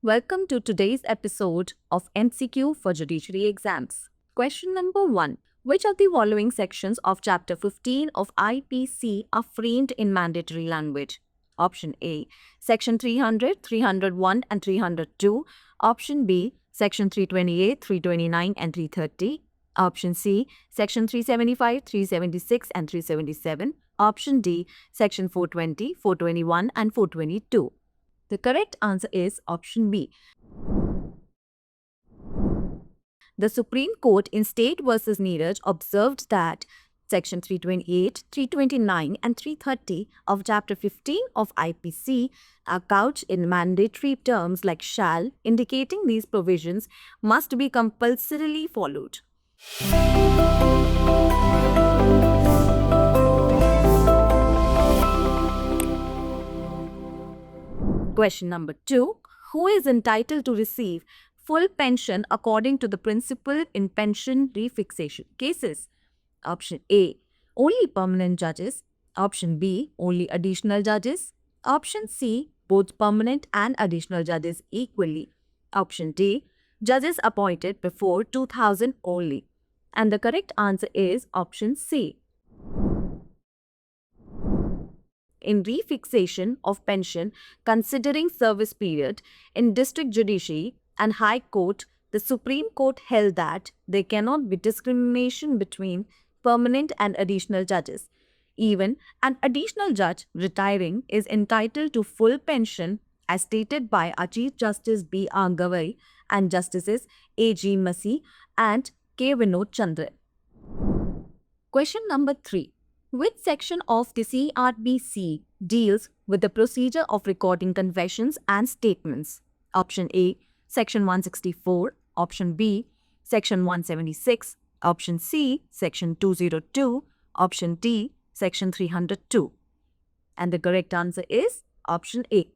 Welcome to today's episode of MCQ for Judiciary Exams. Question number 1. Which of the following sections of Chapter 15 of IPC are framed in mandatory language? Option A. Section 300, 301 and 302. Option B. Section 328, 329 and 330. Option C. Section 375, 376 and 377. Option D. Section 420, 421 and 422. The correct answer is option B. The Supreme Court in State v. Neeraj observed that Section 328, 329 and 330 of Chapter 15 of IPC are couched in mandatory terms like shall, indicating these provisions must be compulsorily followed. Question number 2. Who is entitled to receive full pension according to the principle in pension refixation cases? Option A. Only permanent judges. Option B. Only additional judges. Option C. Both permanent and additional judges equally. Option D. Judges appointed before 2000 only. And the correct answer is option C. In refixation of pension considering service period in district judiciary and high court, the Supreme Court held that there cannot be discrimination between permanent and additional judges. Even an additional judge retiring is entitled to full pension as stated by our Chief Justice B.R. Gavai and Justices A.G. Masi and K. Vinod Chandra. Question number 3. Which section of the CRPC deals with the procedure of recording confessions and statements? Option A. Section 164. Option B. Section 176. Option C. Section 202. Option D. Section 302. And the correct answer is option A.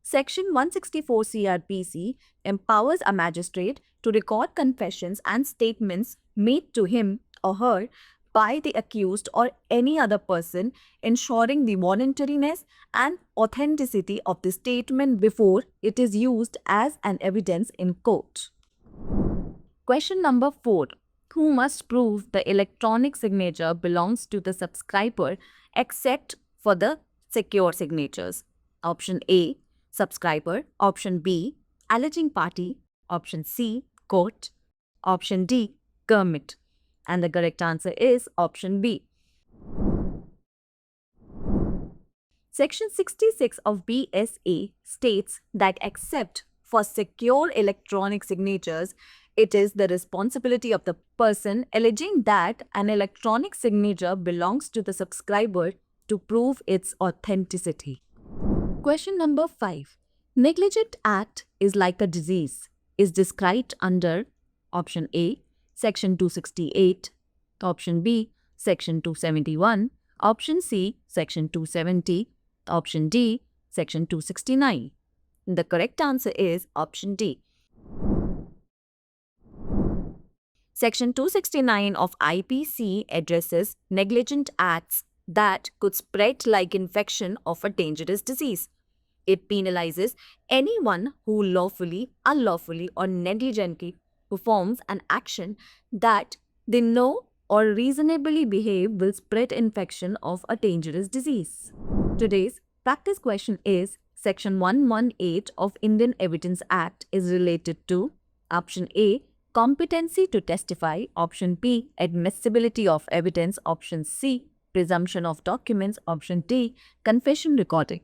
Section 164 CRPC empowers a magistrate to record confessions and statements made to him or her by the accused or any other person, ensuring the voluntariness and authenticity of the statement before it is used as an evidence in court. Question number 4. Who must prove the electronic signature belongs to the subscriber except for the secure signatures? Option A. Subscriber. Option B. Alleging party. Option C. Court. Option D. Government. And the correct answer is option B. Section 66 of BSA states that except for secure electronic signatures, it is the responsibility of the person alleging that an electronic signature belongs to the subscriber to prove its authenticity. Question number 5. Negligent act is like a disease is described under option A. Section 268, option B. Section 271, option C. Section 270, option D. Section 269. The correct answer is option D. Section 269 of IPC addresses negligent acts that could spread like infection of a dangerous disease. It penalizes anyone who lawfully, unlawfully or negligently performs an action that they know or reasonably behave will spread infection of a dangerous disease. Today's practice question is Section 118 of Indian Evidence Act is related to option A. Competency to testify, option B. Admissibility of evidence, option C. Presumption of documents, option D. Confession recording.